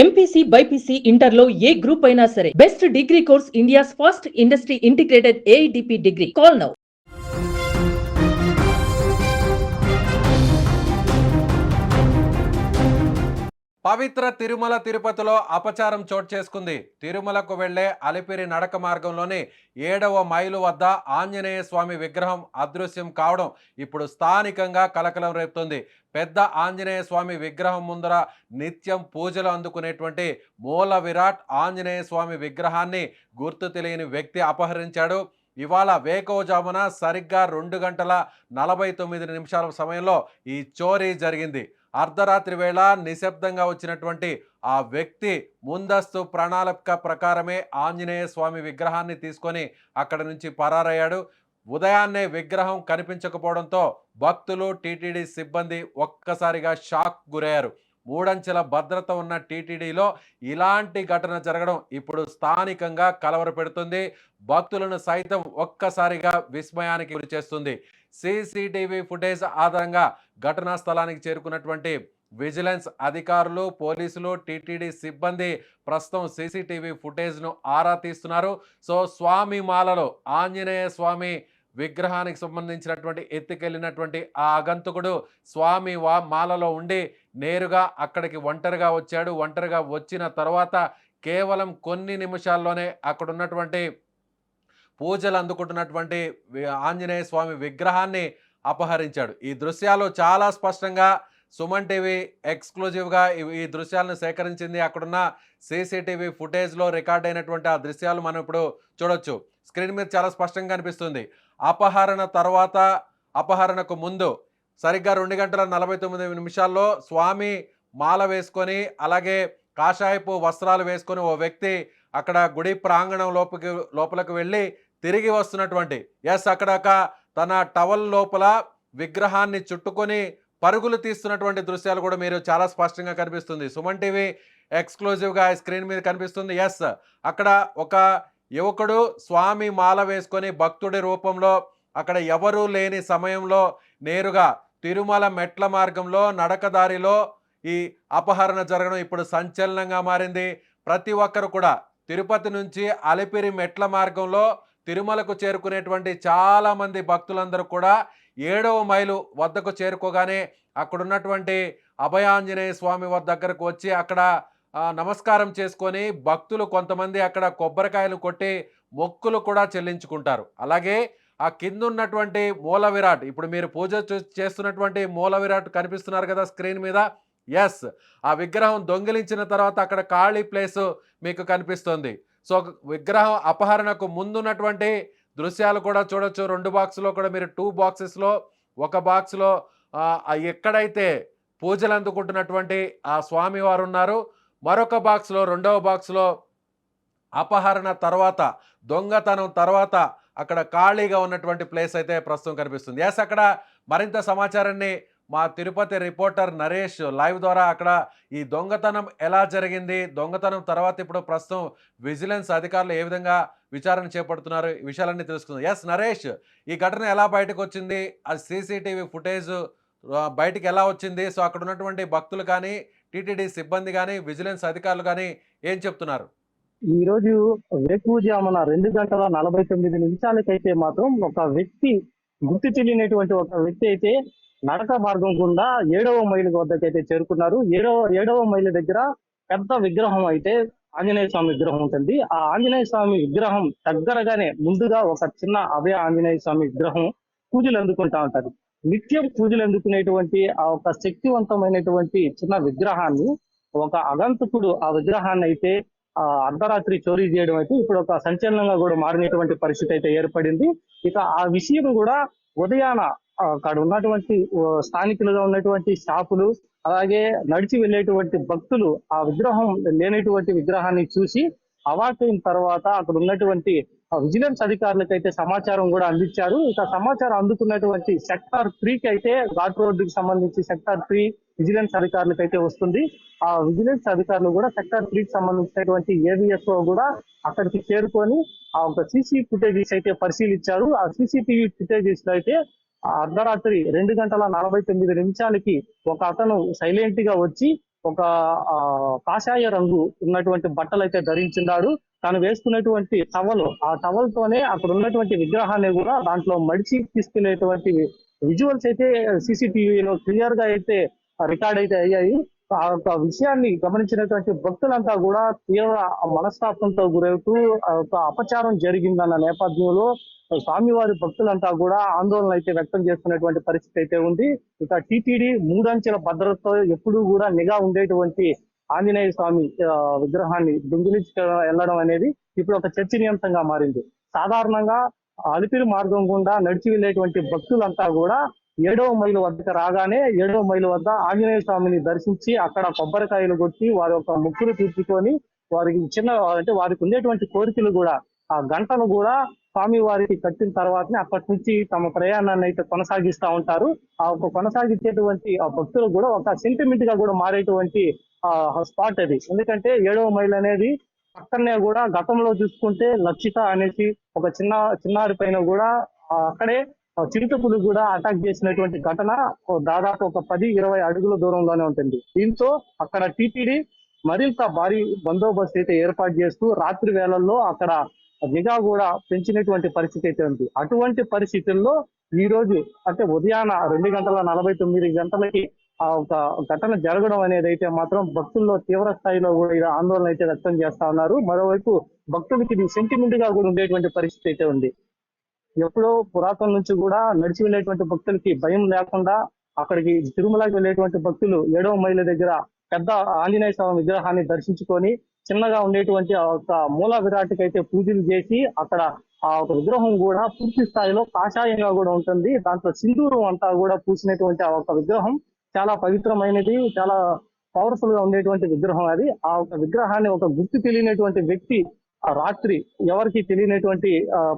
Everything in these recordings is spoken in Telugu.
ఎంపీసీ బైపీసీ ఇంటర్లో ఏ గ్రూప్ అయినా సరే best degree course India's first industry integrated AITP degree. Call now. పవిత్ర తిరుమల తిరుపతిలో అపచారం చోటు చేసుకుంది. తిరుమలకు వెళ్లే అలిపిరి నడక మార్గంలోని 7వ మైలు వద్ద ఆంజనేయ స్వామి విగ్రహం అదృశ్యం కావడం ఇప్పుడు స్థానికంగా కలకలం రేపుతుంది. పెద్ద ఆంజనేయ స్వామి విగ్రహం ముందర నిత్యం పూజలు అందుకునేటువంటి మూల విరాట్ ఆంజనేయ స్వామి విగ్రహాన్ని గుర్తు తెలియని వ్యక్తి అపహరించాడు. ఇవాళ వేకోజామున సరిగ్గా 2 గంటల 49 నిమిషాల సమయంలో ఈ చోరీ జరిగింది. అర్ధరాత్రి వేళ నిశ్శబ్దంగా వచ్చినటువంటి ఆ వ్యక్తి ముందస్తు ప్రణాళిక ప్రకారమే ఆంజనేయ స్వామి విగ్రహాన్ని తీసుకొని అక్కడి నుంచి పరారయ్యాడు. ఉదయాన్నే విగ్రహం కనిపించకపోవడంతో భక్తులు, టీటీడీ సిబ్బంది ఒక్కసారిగా షాక్ గురయ్యారు. మూడంచెల భద్రత ఉన్న టీటీడీలో ఇలాంటి ఘటన జరగడం ఇప్పుడు స్థానికంగా కలవరపెడుతుంది. భక్తులను సైతం ఒక్కసారిగా విస్మయానికి గురి చేస్తుంది. సీసీటీవీ ఫుటేజ్ ఆధారంగా ఘటనా స్థలానికి చేరుకున్నటువంటి విజిలెన్స్ అధికారులు, పోలీసులు, టీటీడీ సిబ్బంది ప్రస్తుతం సీసీటీవీ ఫుటేజ్ను ఆరా తీస్తున్నారు. సో స్వామి మాలలో ఆంజనేయ స్వామి విగ్రహానికి సంబంధించినటువంటి ఎత్తుకెళ్ళినటువంటి ఆ ఆగంతుకుడు స్వామి మాలలో ఉండి నేరుగా అక్కడికి ఒంటరిగా వచ్చాడు. ఒంటరిగా వచ్చిన తర్వాత కేవలం కొన్ని నిమిషాల్లోనే అక్కడ ఉన్నటువంటి పూజలు అందుకుంటున్నటువంటి ఆంజనేయ స్వామి విగ్రహాన్ని అపహరించాడు. ఈ దృశ్యాలు చాలా స్పష్టంగా సుమన్ టీవీ ఎక్స్క్లూజివ్గా ఈ దృశ్యాలను సేకరించింది. అక్కడున్న సీసీటీవీ ఫుటేజ్లో రికార్డ్ అయినటువంటి ఆ దృశ్యాలు మనం ఇప్పుడు చూడొచ్చు. స్క్రీన్ మీద చాలా స్పష్టంగా కనిపిస్తుంది. అపహరణ తర్వాత, అపహరణకు ముందు సరిగ్గా 2 గంటల 49 నిమిషాల్లో స్వామి మాల వేసుకొని, అలాగే కాషాయపు వస్త్రాలు వేసుకొని ఓ వ్యక్తి అక్కడ గుడి ప్రాంగణం లోపలికి వెళ్ళి తిరిగి వస్తున్నటువంటి అక్కడ తన టవల్ లోపల విగ్రహాన్ని చుట్టుకొని పరుగులు తీస్తున్నటువంటి దృశ్యాలు కూడా మీరు చాలా స్పష్టంగా కనిపిస్తుంది. సుమన్ టీవీ ఎక్స్క్లూజివ్గా స్క్రీన్ మీద కనిపిస్తుంది. అక్కడ ఒక యువకుడు స్వామి మాల వేసుకొని భక్తుడి రూపంలో అక్కడ ఎవరూ లేని సమయంలో నేరుగా తిరుమల మెట్ల మార్గంలో నడకదారిలో ఈ అపహరణ జరగడం ఇప్పుడు సంచలనంగా మారింది. ప్రతి ఒక్కరు కూడా తిరుపతి నుంచి అలిపిరి మెట్ల మార్గంలో తిరుమలకు చేరుకునేటువంటి చాలామంది భక్తులందరూ కూడా 7వ మైలు వద్దకు చేరుకోగానే అక్కడున్నటువంటి అభయాంజనేయ స్వామి దగ్గరకు వచ్చి అక్కడ నమస్కారం చేసుకొని భక్తులు కొంతమంది అక్కడ కొబ్బరికాయలు కొట్టి మొక్కులు కూడా చెల్లించుకుంటారు. అలాగే ఆ కింద ఉన్నటువంటి మూల విరాట్, ఇప్పుడు మీరు పూజ చేస్తున్నటువంటి మూల విరాట్ కనిపిస్తున్నారు కదా స్క్రీన్ మీద. ఆ విగ్రహం దొంగిలించిన తర్వాత అక్కడ ఖాళీ ప్లేసు మీకు కనిపిస్తుంది. సో విగ్రహం అపహరణకు ముందున్నటువంటి దృశ్యాలు కూడా చూడొచ్చు. 2 బాక్సులో కూడా మీరు 2 బాక్సెస్లో ఒక బాక్స్లో ఎక్కడైతే పూజలు అందుకుంటున్నటువంటి ఆ స్వామివారు ఉన్నారు, మరొక బాక్స్లో, 2వ బాక్స్లో అపహరణ తర్వాత, దొంగతనం తర్వాత అక్కడ ఖాళీగా ఉన్నటువంటి ప్లేస్ అయితే ప్రస్తుతం కనిపిస్తుంది. అక్కడ మరింత సమాచారాన్ని మా తిరుపతి రిపోర్టర్ నరేష్ లైవ్ ద్వారా అక్కడ ఈ దొంగతనం ఎలా జరిగింది, దొంగతనం తర్వాత ఇప్పుడు ప్రస్తుతం విజిలెన్స్ అధికారులు ఏ విధంగా విచారణ చేపడుతున్నారు, ఈ విషయాలన్నీ తెలుసుకుందాం. నరేష్, ఈ ఘటన ఎలా బయటకు వచ్చింది, అది సీసీటీవీ ఫుటేజ్ బయటికి ఎలా వచ్చింది, సో అక్కడ ఉన్నటువంటి భక్తులు కానీ, టీటీడీ సిబ్బంది కానీ, విజిలెన్స్ అధికారులు కానీ ఏం చెప్తున్నారు? ఈ రోజు వేకువజామున 2 గంటల 49 నిమిషాలకైతే మాత్రం ఒక వ్యక్తి, గుర్తు తెలియనటువంటి ఒక వ్యక్తి అయితే నడక మార్గం గుండా 7వ మైలు వద్దకైతే చేరుకున్నారు. ఏడవ మైలు దగ్గర పెద్ద విగ్రహం అయితే ఆంజనేయ స్వామి విగ్రహం ఉంటుంది. ఆ ఆంజనేయ స్వామి విగ్రహం దగ్గరగానే ముందుగా ఒక చిన్న అభయ ఆంజనేయ స్వామి విగ్రహం పూజలు అందుకుంటా ఉంటారు. నిత్యం పూజలు అందుకునేటువంటి ఆ ఒక శక్తివంతమైనటువంటి చిన్న విగ్రహాన్ని ఒక అగంతకుడు ఆ విగ్రహాన్ని అయితే అర్ధరాత్రి చోరీ చేయడం అయితే ఇప్పుడు ఒక సంచలనంగా కూడా మారినటువంటి పరిస్థితి అయితే ఏర్పడింది. ఇక ఆ విషయం కూడా ఉదయాన అక్కడ ఉన్నటువంటి స్థానికులుగా ఉన్నటువంటి షాపులు, అలాగే నడిచి వెళ్ళేటువంటి భక్తులు ఆ విగ్రహం లేనటువంటి విగ్రహాన్ని చూసి అవాక్కైన తర్వాత అక్కడ ఉన్నటువంటి విజిలెన్స్ అధికారులకైతే సమాచారం కూడా అందించారు. ఇక సమాచారం అందుకున్నటువంటి సెక్టార్ 3కి అయితే ఘాట్ రోడ్డుకి సంబంధించి సెక్టార్ 3 విజిలెన్స్ అధికారులకైతే వస్తుంది. ఆ విజిలెన్స్ అధికారులు కూడా సెక్టార్ 3కి సంబంధించినటువంటి ఏవిఎస్ఓ కూడా అక్కడికి చేరుకొని ఆ ఒక సీసీ ఫుటేజెస్ అయితే పరిశీలించారు. ఆ సీసీటీవీ ఫుటేజెస్ లో అయితే అర్ధరాత్రి 2 గంటల 49 నిమిషాలకి ఒక అతను సైలెంట్ గా వచ్చి ఒక ఆ కాషాయ రంగు ఉన్నటువంటి బట్టలు అయితే ధరించున్నాడు. తను వేసుకున్నటువంటి ఆ టవల్ తోనే అక్కడ ఉన్నటువంటి విగ్రహాన్ని కూడా దాంట్లో మడిచి తీసుకెళ్లేటువంటి విజువల్స్ అయితే సీసీటీవీలో క్లియర్ గా అయితే రికార్డ్ అయితే అయ్యాయి. ఆ యొక్క విషయాన్ని గమనించినటువంటి భక్తులంతా కూడా తీవ్ర మనస్తాపంతో గురవుతూ ఆ యొక్క అపచారం జరిగిందన్న నేపథ్యంలో స్వామివారి భక్తులంతా కూడా ఆందోళన అయితే వ్యక్తం చేస్తున్నటువంటి పరిస్థితి అయితే ఉంది. ఇక టీటీడీ మూడంచెల భద్రతతో ఎప్పుడూ కూడా నిఘా ఉండేటువంటి ఆంజనేయ స్వామి విగ్రహాన్ని దొంగిలించి వెళ్ళడం అనేది ఇప్పుడు ఒక చర్చనీయాంశంగా మారింది. సాధారణంగా అలిపిరి మార్గం గుండా నడిచి వెళ్ళేటువంటి భక్తులంతా కూడా 7వ మైలు వద్దకు రాగానే 7వ మైలు వద్ద ఆంజనేయ స్వామిని దర్శించి అక్కడ కొబ్బరికాయలు కొట్టి వారి యొక్క మొక్కులు తీర్చుకొని వారికి అంటే వారికి ఉండేటువంటి కోరికలు కూడా ఆ గంటను కూడా స్వామి వారికి కట్టిన తర్వాతనే అక్కడి నుంచి తమ ప్రయాణాన్ని అయితే కొనసాగిస్తా ఉంటారు. ఆ ఒక కొనసాగించేటువంటి ఆ భక్తులు కూడా ఒక సెంటిమెంట్ గా కూడా మారేటువంటి స్పాట్ అది. ఎందుకంటే 7వ మైల్ అనేది పక్కనే కూడా గతంలో చూసుకుంటే లక్షిత అనేసి ఒక చిన్నారి పైన కూడా అక్కడే చిరుతపులు కూడా అటాక్ చేసినటువంటి ఘటన దాదాపు ఒక 10-20 అడుగుల దూరంలోనే ఉంటుంది. దీంతో అక్కడ టీటీడీ మరింత భారీ బందోబస్తు అయితే ఏర్పాటు చేస్తూ రాత్రి వేళల్లో అక్కడ నిఘా కూడా పెంచినటువంటి పరిస్థితి అయితే ఉంది. అటువంటి పరిస్థితుల్లో ఈ రోజు అంటే ఉదయాన 2:49 ఆ ఒక ఘటన జరగడం అనేది అయితే మాత్రం భక్తుల్లో తీవ్ర స్థాయిలో కూడా ఇలా ఆందోళన అయితే వ్యక్తం చేస్తా ఉన్నారు. మరోవైపు భక్తులకి ఇది సెంటిమెంట్ గా కూడా ఉండేటువంటి పరిస్థితి అయితే ఉంది. ఎప్పుడో పురాతన నుంచి కూడా నడిచి వెళ్ళేటువంటి భక్తులకి భయం లేకుండా అక్కడికి తిరుమలకి వెళ్ళేటువంటి భక్తులు 7వ మైలు దగ్గర పెద్ద ఆంజనేయ స్వామి విగ్రహాన్ని దర్శించుకొని చిన్నగా ఉండేటువంటి ఆ ఒక మూల విరాట్కి అయితే పూజలు చేసి అక్కడ ఆ ఒక విగ్రహం కూడా పూర్తి స్థాయిలో కాషాయంగా కూడా ఉంటుంది. దాంట్లో సింధూరం అంతా కూడా పూసినటువంటి ఆ ఒక విగ్రహం చాలా పవిత్రమైనది, చాలా పవర్ఫుల్ గా ఉండేటువంటి విగ్రహం అది. ఆ ఒక విగ్రహాన్ని ఒక గుర్తు తెలియనటువంటి వ్యక్తి ఆ రాత్రి ఎవరికి తెలియనటువంటి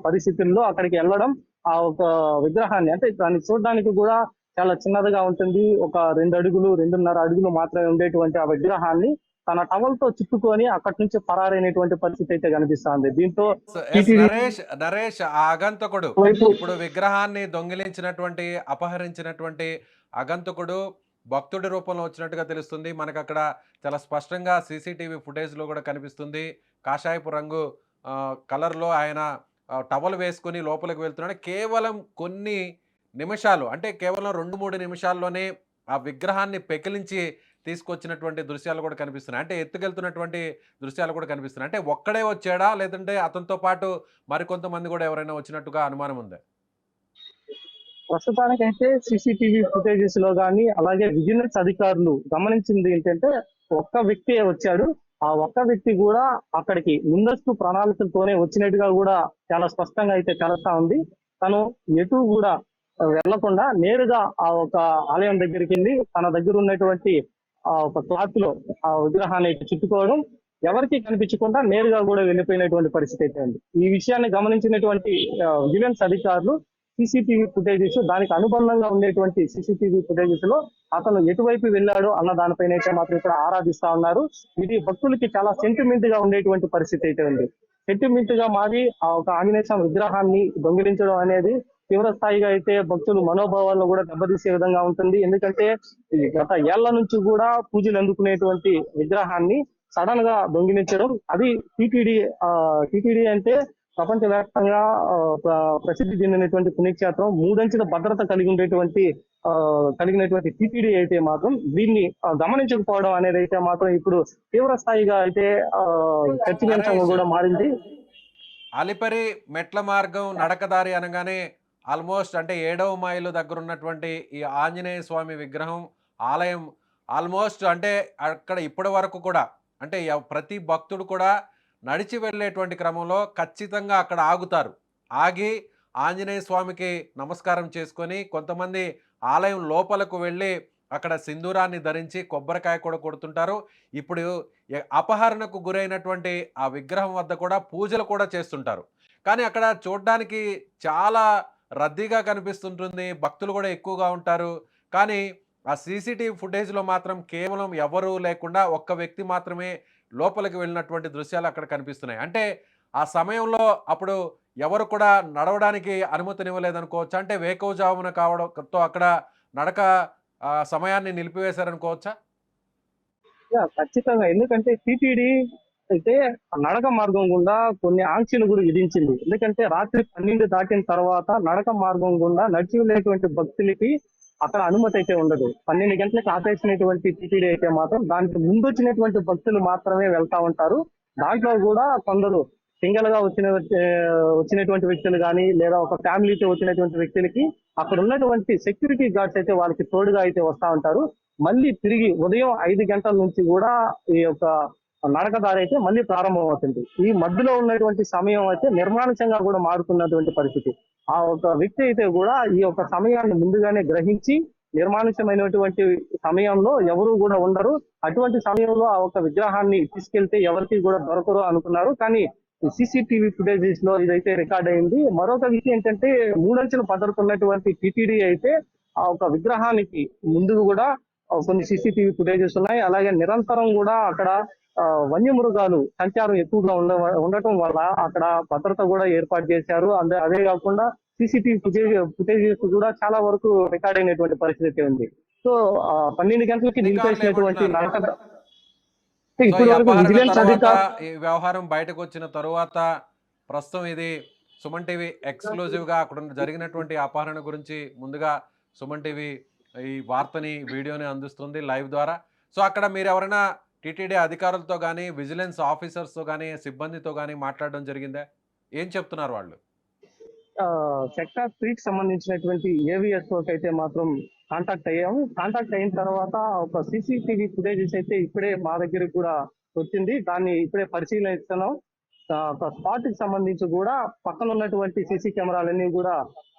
పరిస్థితుల్లో అక్కడికి వెళ్ళడం, ఆ ఒక విగ్రహాన్ని అంటే దాన్ని చూడడానికి కూడా చాలా చిన్నదిగా ఉంటుంది. ఒక 2 అడుగులు 2.5 అడుగులు మాత్రమే ఉండేటువంటి ఆ విగ్రహాన్ని తన టవల్తో చుట్టుకొని అక్కడి నుంచి పరారైనటువంటి పరిస్థితి అయితే కనిపిస్తుంది. దీంతో నరేష్ ఆ అగంతకుడు వైపు ఇప్పుడు విగ్రహాన్ని దొంగిలించినటువంటి అపహరించినటువంటి అగంతకుడు భక్తుడి రూపంలో వచ్చినట్టుగా తెలుస్తుంది. మనకు అక్కడ చాలా స్పష్టంగా సీసీటీవీ ఫుటేజ్లో కూడా కనిపిస్తుంది. కాషాయపు రంగు కలర్లో ఆయన టవల్ వేసుకొని లోపలికి వెళ్తున్నాడు. కేవలం కొన్ని నిమిషాలు అంటే కేవలం 2-3 నిమిషాల్లోనే ఆ విగ్రహాన్ని పెకిలించి తీసుకొచ్చినటువంటి దృశ్యాలు కూడా కనిపిస్తున్నాయి. అంటే ఎత్తుకెళ్తున్నటువంటి దృశ్యాలు కూడా కనిపిస్తున్నాయి. అంటే ఒక్కడే వచ్చాడా లేదంటే అతనితో పాటు మరికొంతమంది కూడా ఎవరైనా వచ్చినట్టుగా అనుమానం ఉందా? ప్రస్తుతానికైతే సీసీటీవీ ఫుటేజెస్ లో గానీ అలాగే విజిలెన్స్ అధికారులు గమనించింది ఏంటంటే ఒక్క వ్యక్తి వచ్చాడు. ఆ ఒక్క వ్యక్తి కూడా అక్కడికి ముందస్తు ప్రణాళికలతోనే వచ్చినట్టుగా కూడా చాలా స్పష్టంగా అయితే తెలుస్తా ఉంది. తను ఎటు కూడా వెళ్లకుండా నేరుగా ఆ ఒక ఆలయం దగ్గరికి వెళ్ళి తన దగ్గర ఉన్నటువంటి ఆ ఒక క్లాత్ లో ఆ విగ్రహాన్ని అయితే చుట్టుకోవడం, ఎవరికి కనిపించకుండా నేరుగా కూడా వెళ్ళిపోయినటువంటి పరిస్థితి అయితే ఉంది. ఈ విషయాన్ని గమనించినటువంటి విజిలెన్స్ అధికారులు సీసీటీవీ ఫుటేజెస్ దానికి అనుబంధంగా ఉండేటువంటి సీసీటీవీ ఫుటేజెస్ లో అతను ఎటువైపు వెళ్ళాడో అన్న దానిపైన అయితే మాత్రం ఇక్కడ ఆరాధిస్తా ఉన్నారు. ఇది భక్తులకి చాలా సెంటిమెంట్ గా ఉండేటువంటి పరిస్థితి అయితే ఉంది. సెంటిమెంట్ గా మారి ఆ ఒక ఆంజనేయ స్వామి విగ్రహాన్ని దొంగిలించడం అనేది తీవ్ర స్థాయిగా అయితే భక్తులు మనోభావాలను కూడా దెబ్బతీసే విధంగా ఉంటుంది. ఎందుకంటే గత ఏళ్ల నుంచి కూడా పూజలు అందుకునేటువంటి విగ్రహాన్ని సడన్ గా దొంగిలించడం, అది టీటీడీ అంటే ప్రపంచవ్యాప్తంగా ప్రసిద్ధి చెందినటువంటి పుణ్యక్షేత్రం, మూడంచెల భద్రత కలిగినటువంటి టీటీడీ అయితే మాత్రం దీన్ని గమనించకపోవడం అనేది అయితే మాత్రం ఇప్పుడు తీవ్ర స్థాయిగా అయితే చర్చనీయాంశంగా కూడా మారింది. అలిపిరి మెట్ల మార్గం నడకదారి అనగానే ఆల్మోస్ట్ అంటే 7వ మైలు దగ్గర ఉన్నటువంటి ఈ ఆంజనేయ స్వామి విగ్రహం ఆలయం ఆల్మోస్ట్ అంటే అక్కడ ఇప్పటి వరకు కూడా అంటే ప్రతి భక్తుడు కూడా నడిచి వెళ్ళేటువంటి క్రమంలో ఖచ్చితంగా అక్కడ ఆగుతారు. ఆగి ఆంజనేయ స్వామికి నమస్కారం చేసుకొని కొంతమంది ఆలయం లోపలకు వెళ్ళి అక్కడ సింధూరాన్ని ధరించి కొబ్బరికాయ కూడా కొడుతుంటారు. ఇప్పుడు అపహరణకు గురైనటువంటి ఆ విగ్రహం వద్ద కూడా పూజలు కూడా చేస్తుంటారు. కానీ అక్కడ చూడడానికి చాలా రద్దీగా కనిపిస్తుంటుంది, భక్తులు కూడా ఎక్కువగా ఉంటారు. కానీ ఆ సీసీటీవీ ఫుటేజ్లో మాత్రం కేవలం ఎవరూ లేకుండా ఒక్క వ్యక్తి మాత్రమే లోపలికి వెళ్ళినటువంటి దృశ్యాలు అక్కడ కనిపిస్తున్నాయి. అంటే ఆ సమయంలో అప్పుడు ఎవరు కూడా నడవడానికి అనుమతినివ్వలేదనుకోవచ్చా? అంటే వేకువజామున కావడంతో అక్కడ నడక సమయాన్ని నిలిపివేశారనుకోవచ్చా? ఖచ్చితంగా. ఎందుకంటే టీటీడీ అయితే నడక మార్గం గుండా కొన్ని ఆంక్షలు కూడా విధించింది. ఎందుకంటే రాత్రి 12 దాటిన తర్వాత నడక మార్గం గుండా నడిచి వెళ్ళేటువంటి భక్తులకి అక్కడ అనుమతి అయితే ఉండదు. 12 గంటలకు ఆపేసినటువంటి టీటీడీ అయితే మాత్రం దానికి ముందు వచ్చినటువంటి భక్తులు మాత్రమే వెళ్తా ఉంటారు. దాంట్లో కూడా కొందరు సింగిల్ గా వచ్చినటువంటి వ్యక్తులు కానీ లేదా ఒక ఫ్యామిలీతో వచ్చినటువంటి వ్యక్తులకి అక్కడ ఉన్నటువంటి సెక్యూరిటీ గార్డ్స్ అయితే వాళ్ళకి తోడుగా అయితే వస్తా ఉంటారు. మళ్ళీ తిరిగి ఉదయం 5 గంటల నుంచి కూడా ఈ యొక్క నడకదారి అయితే మళ్ళీ ప్రారంభం అవుతుంది. ఈ మధ్యలో ఉన్నటువంటి సమయం అయితే నిర్మానుష్యంగా కూడా మారుతున్నటువంటి పరిస్థితి. ఆ ఒక వ్యక్తి అయితే కూడా ఈ యొక్క సమయాన్ని ముందుగానే గ్రహించి నిర్మానుష్యమైనటువంటి సమయంలో ఎవరు కూడా ఉండరు. అటువంటి సమయంలో ఆ ఒక విగ్రహాన్ని తీసుకెళ్తే ఎవరికి కూడా దొరకరు అనుకున్నారు. కానీ సీసీటీవీ ఫుటేజెస్ లో ఇదైతే రికార్డ్ అయింది. మరొక విషయం ఏంటంటే మూడంచెలు భద్రతున్నటువంటి టీటీడీ అయితే ఆ ఒక విగ్రహానికి ముందు కూడా కొన్ని సీసీటీవీ ఫుటేజెస్ ఉన్నాయి. అలాగే నిరంతరం కూడా అక్కడ వన్యమృగాలు సంచారం ఎక్కువగా ఉండటం వల్ల అక్కడ భద్రత కూడా ఏర్పాటు చేశారు. అదే కాకుండా సీసీటీవీ ఫుటేజెస్ కూడా చాలా వరకు రికార్డ్ అయినటువంటి పరిస్థితి ఉంది. సో 12 గంటలకి నిలిపేసినటువంటి నడక సో ఇప్పుడు ఈ వరకు అపహరణ విజిలెన్స్ తర్వాత అధికారులు ఈ వ్యవహారం బయటకు వచ్చిన తరువాత ప్రస్తుతం ఇది సుమన్ టీవీ ఎక్స్క్లూజివ్ గా అక్కడ జరిగినటువంటి అపహరణ గురించి ముందుగా సుమన్ టీవీ ఈ వార్తని వీడియోని అందిస్తుంది లైవ్ ద్వారా. సో అక్కడ మీరు ఎవరైనా టీటీడీ అధికారులతో కానీ విజిలెన్స్ ఆఫీసర్స్తో కానీ సిబ్బందితో కానీ మాట్లాడడం జరిగిందా? ఏం చెప్తున్నారు వాళ్ళు? సెక్టార్ 3 కి సంబంధించినటువంటి ఏవిఎస్ఓ అయితే మాత్రం కాంటాక్ట్ అయ్యాము. కాంటాక్ట్ అయిన తర్వాత ఒక సీసీటీవీ ఫుటేజెస్ అయితే ఇప్పుడే మా దగ్గరికి కూడా వచ్చింది. దాన్ని ఇప్పుడే పరిశీలిస్తున్నాం. ఒక స్పాట్ కి సంబంధించి కూడా పక్కన ఉన్నటువంటి సీసీ కెమెరాలన్నీ కూడా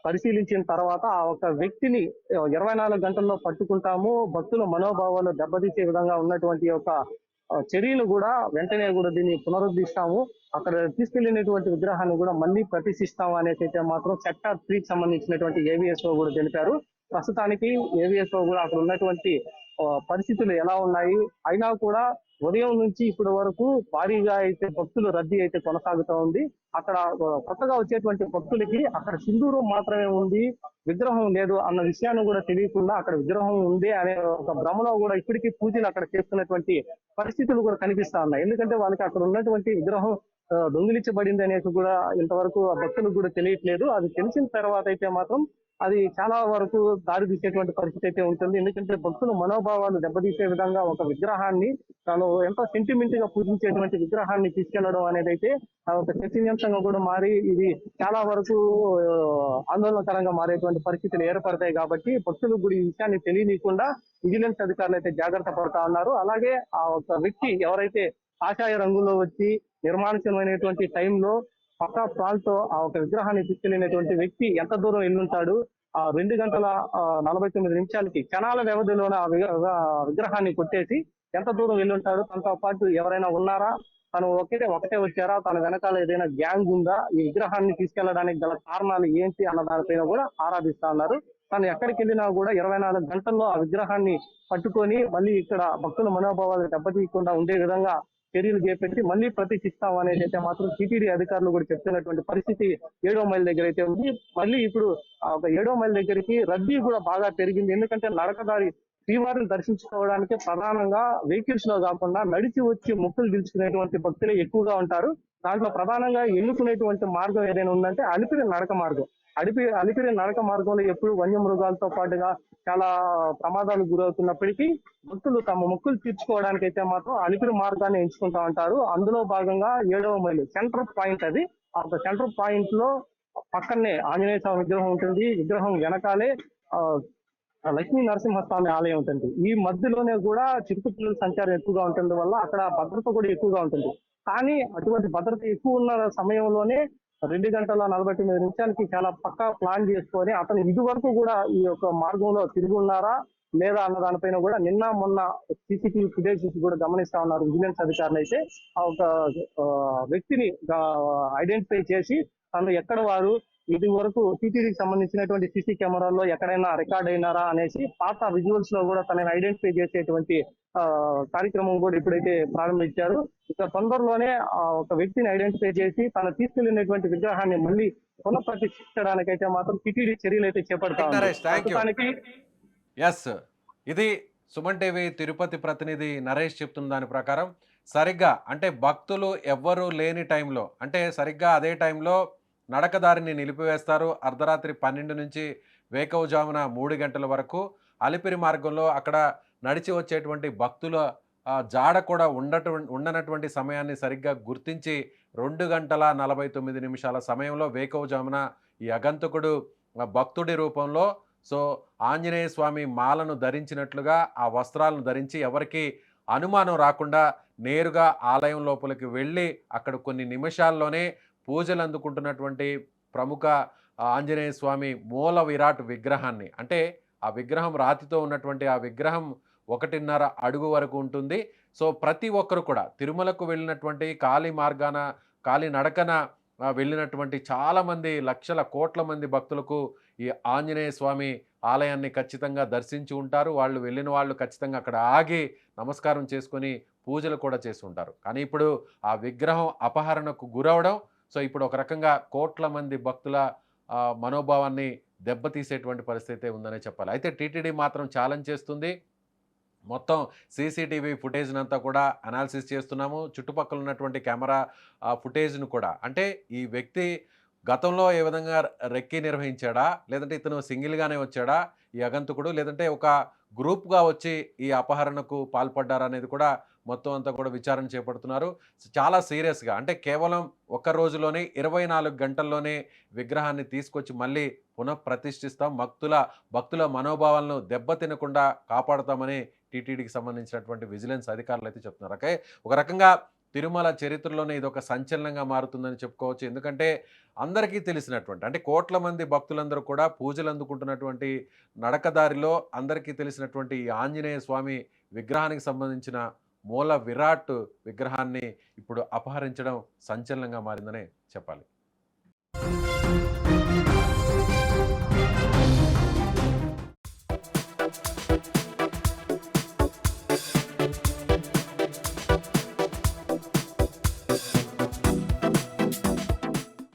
పరిశీలించిన తర్వాత ఆ ఒక వ్యక్తిని 24 గంటల్లో పట్టుకుంటాము. భక్తుల మనోభావాలు దెబ్బతీసే విధంగా ఉన్నటువంటి ఒక చర్యలు కూడా వెంటనే కూడా దీన్ని పునరుద్ధరిస్తాము. అక్కడ తీసుకెళ్లినటువంటి విగ్రహాన్ని కూడా మళ్ళీ ప్రతిష్ఠిస్తాము అనేసి అయితే మాత్రం సెక్టార్ 3 కి సంబంధించినటువంటి ఏవిఎస్ఓ కూడా తెలిపారు. ప్రస్తుతానికి ఏవిఎస్ఓ కూడా అక్కడ ఉన్నటువంటి పరిస్థితులు ఎలా ఉన్నాయి, అయినా కూడా ఉదయం నుంచి ఇప్పటి వరకు భారీగా అయితే భక్తుల రద్దీ అయితే కొనసాగుతూ ఉంది. అక్కడ కొత్తగా వచ్చేటువంటి భక్తులకి అక్కడ సింధూరం మాత్రమే ఉంది, విగ్రహం లేదు అన్న విషయాన్ని కూడా తెలియకుండా అక్కడ విగ్రహం ఉంది అనే ఒక భ్రమలో కూడా ఇప్పటికీ పూజలు అక్కడ చేస్తున్నటువంటి పరిస్థితులు కూడా కనిపిస్తా ఉన్నాయి. ఎందుకంటే వాళ్ళకి అక్కడ ఉన్నటువంటి విగ్రహం దొంగిలించబడింది అనేసి కూడా ఇంతవరకు ఆ భక్తులకు కూడా తెలియట్లేదు. అది తెలిసిన తర్వాత అయితే మాత్రం అది చాలా వరకు దారి తీసేటువంటి పరిస్థితి అయితే ఉంటుంది. ఎందుకంటే భక్తుల మనోభావాలు దెబ్బతీసే విధంగా ఒక విగ్రహాన్ని తాను ఎంతో సెంటిమెంట్ గా పూజించేటువంటి విగ్రహాన్ని తీసుకెళ్లడం అనేది అయితే ఒక చర్చనీయాంశంగా కూడా మారి ఇది చాలా వరకు ఆందోళనకరంగా మారేటువంటి పరిస్థితులు ఏర్పడతాయి. కాబట్టి భక్తులకు కూడా ఈ విషయాన్ని తెలియనీయకుండా విజిలెన్స్ అధికారులు అయితే జాగ్రత్త పడతా ఉన్నారు. అలాగే ఆ ఒక వ్యక్తి ఎవరైతే కాషాయ రంగులో వచ్చి నిర్మానుష్యమైనటువంటి టైంలో పక్క ప్రాంతం ఆ ఒక విగ్రహాన్ని తీసుకెళ్లినటువంటి వ్యక్తి ఎంత దూరం వెళ్ళుంటాడు, ఆ 2 గంటల 49 నిమిషాలకి క్షణాల వ్యవధిలోనే ఆ విగ్రహాన్ని కొట్టేసి ఎంత దూరం వెళ్ళుంటాడు, తనతో పాటు ఎవరైనా ఉన్నారా, తను ఒకటే వచ్చారా, తన వెనకాల ఏదైనా గ్యాంగ్ ఉందా, ఈ విగ్రహాన్ని తీసుకెళ్లడానికి గల కారణాలు ఏంటి అన్న దానిపైన కూడా ఆరాధిస్తా ఉన్నారు. తను ఎక్కడికి వెళ్ళినా కూడా 24 గంటల్లో ఆ విగ్రహాన్ని పట్టుకొని మళ్ళీ ఇక్కడ భక్తుల మనోభావాలు దెబ్బతీయకుండా ఉండే విధంగా చర్యలు చేపట్టి మళ్ళీ ప్రతిష్ఠిస్తాం అనేది అయితే మాత్రం టీటీడీ అధికారులు కూడా చెప్తున్నటువంటి పరిస్థితి 7వ మైల్ దగ్గర అయితే ఉంది. మళ్ళీ ఇప్పుడు ఒక 7వ మైల్ దగ్గరికి రద్దీ కూడా బాగా పెరిగింది. ఎందుకంటే నడకదారి శ్రీవారిని దర్శించుకోవడానికి ప్రధానంగా వెహికల్స్ లో కాకుండా నడిచి వచ్చి మొక్కులు తీర్చుకునేటువంటి భక్తులే ఎక్కువగా ఉంటారు. దాంట్లో ప్రధానంగా ఎన్నుకునేటువంటి మార్గం ఏదైనా ఉందంటే అలిపిరి నడక మార్గం. అలిపిరి నడక మార్గంలో ఎప్పుడు వన్యమృగాలతో పాటుగా చాలా ప్రమాదాలు గురవుతున్నప్పటికీ భక్తులు తమ మొక్కులు తీర్చుకోవడానికి అయితే మాత్రం అలిపిరి మార్గాన్ని ఎంచుకుంటా ఉంటారు. అందులో భాగంగా 7వ మైలు సెంటర్ పాయింట్ అది. ఆ సెంటర్ పాయింట్ లో పక్కనే ఆంజనేయ స్వామి విగ్రహం ఉంటుంది. విగ్రహం వెనకాలే లక్ష్మీ నరసింహస్వామి ఆలయం ఉంటుంది. ఈ మధ్యలోనే కూడా చిరుతపులుల సంచారం ఎక్కువగా ఉంటుంది వల్ల అక్కడ భద్రత కూడా ఎక్కువగా ఉంటుంది. కానీ అటువంటి భద్రత ఎక్కువ ఉన్న సమయంలోనే 2 గంటల 49 నిమిషాలకి చాలా పక్కా ప్లాన్ చేసుకొని అతను ఇది వరకు కూడా ఈ యొక్క మార్గంలో తిరిగి ఉన్నారా లేదా అన్న దానిపైన కూడా నిన్న మొన్న సీసీటీవీ ఫుటేజెస్ కూడా గమనిస్తా ఉన్నారు విజిలెన్స్ అధికారులు అయితే. ఆ ఒక వ్యక్తిని ఐడెంటిఫై చేసి తను ఎక్కడ వారు ఇది వరకు టీటీడీకి సంబంధించినటువంటి సీసీ కెమెరాల్లో ఎక్కడైనా రికార్డ్ అయినారా అనేసి పాత విజువల్స్ లో కూడా తనని ఐడెంటిఫై చేసేటువంటి కార్యక్రమం కూడా ఇప్పుడైతే ప్రారంభించారు. ఇక తొందరలోనే ఒక వ్యక్తిని ఐడెంటిఫై చేసి తను తీసుకెళ్లినటువంటి విగ్రహాన్ని మళ్ళీ పునఃప్రతిష్ఠించడానికైతే మాత్రం టీటీడీ చర్యలు అయితే చేపడతా ఉంది. ఎస్, ఇది సుమన్ టీవీ తిరుపతి ప్రతినిధి నరేష్ చెప్తున్న దాని ప్రకారం సరిగ్గా అంటే భక్తులు ఎవ్వరూ లేని టైంలో అంటే సరిగ్గా అదే టైంలో నడకదారిని నిలిపివేస్తారు. అర్ధరాత్రి 12 నుంచి వేకువజామున 3 గంటల వరకు అలిపిరి మార్గంలో అక్కడ నడిచి వచ్చేటువంటి భక్తుల జాడ కూడా ఉండనటువంటి సమయాన్ని సరిగ్గా గుర్తించి 2 గంటల 49 నిమిషాల సమయంలో వేకువజామున ఈ అగంతకుడు భక్తుడి రూపంలో సో ఆంజనేయ స్వామి మాలను ధరించినట్లుగా ఆ వస్త్రాలను ధరించి ఎవరికి అనుమానం రాకుండా నేరుగా ఆలయం లోపలికి వెళ్ళి అక్కడ కొన్ని నిమిషాల్లోనే పూజలు అందుకుంటున్నటువంటి ప్రముఖ ఆంజనేయ స్వామి మూల విరాట్ విగ్రహాన్ని అంటే ఆ విగ్రహం రాతితో ఉన్నటువంటి ఆ విగ్రహం 1.5 అడుగు వరకు ఉంటుంది. సో ప్రతి ఒక్కరు కూడా తిరుమలకు వెళ్ళినటువంటి కాలి నడకన వెళ్ళినటువంటి చాలామంది లక్షల కోట్ల మంది భక్తులకు ఈ ఆంజనేయ స్వామి ఆలయాన్ని ఖచ్చితంగా దర్శించి ఉంటారు. వాళ్ళు వెళ్ళిన వాళ్ళు ఖచ్చితంగా అక్కడ ఆగి నమస్కారం చేసుకొని పూజలు కూడా చేసి ఉంటారు. కానీ ఇప్పుడు ఆ విగ్రహం అపహరణకు గురవడం సో ఇప్పుడు ఒక రకంగా కోట్ల మంది భక్తుల మనోభావాన్ని దెబ్బతీసేటువంటి పరిస్థితి ఉందనే చెప్పాలి. అయితే టీటీడీ మాత్రం ఛాలెంజ్ చేస్తుంది. మొత్తం సీసీటీవీ ఫుటేజ్నంతా కూడా అనాలిసిస్ చేస్తున్నాము. చుట్టుపక్కల ఉన్నటువంటి కెమెరా ఫుటేజ్ను కూడా అంటే ఈ వ్యక్తి గతంలో ఏ విధంగా రెక్కి నిర్వహించాడా, లేదంటే ఇతను సింగిల్గానే వచ్చాడా ఈ అగంతకుడు, లేదంటే ఒక గ్రూప్గా వచ్చి ఈ అపహరణకు పాల్పడ్డారా అనేది కూడా మొత్తం అంతా కూడా విచారణ చేపడుతున్నారు. చాలా సీరియస్గా అంటే కేవలం ఒక్క రోజులోనే 24 గంటల్లోనే విగ్రహాన్ని తీసుకొచ్చి మళ్ళీ పునఃప్రతిష్ఠిస్తాం, భక్తుల మనోభావాలను దెబ్బతినకుండా కాపాడుతామని టీటీడీకి సంబంధించినటువంటి విజిలెన్స్ అధికారులు అయితే చెప్తున్నారు. ఓకే, ఒక రకంగా తిరుమల చరిత్రలోనే ఇది ఒక సంచలనంగా మారుతుందని చెప్పుకోవచ్చు. ఎందుకంటే అందరికీ తెలిసినటువంటి అంటే కోట్ల మంది భక్తులందరూ కూడా పూజలు అందుకుంటున్నటువంటి నడకదారిలో అందరికీ తెలిసినటువంటి ఈ ఆంజనేయ స్వామి విగ్రహానికి సంబంధించిన మూల విరాట్ విగ్రహాన్ని ఇప్పుడు అపహరించడం సంచలనంగా మారిందనే చెప్పాలి.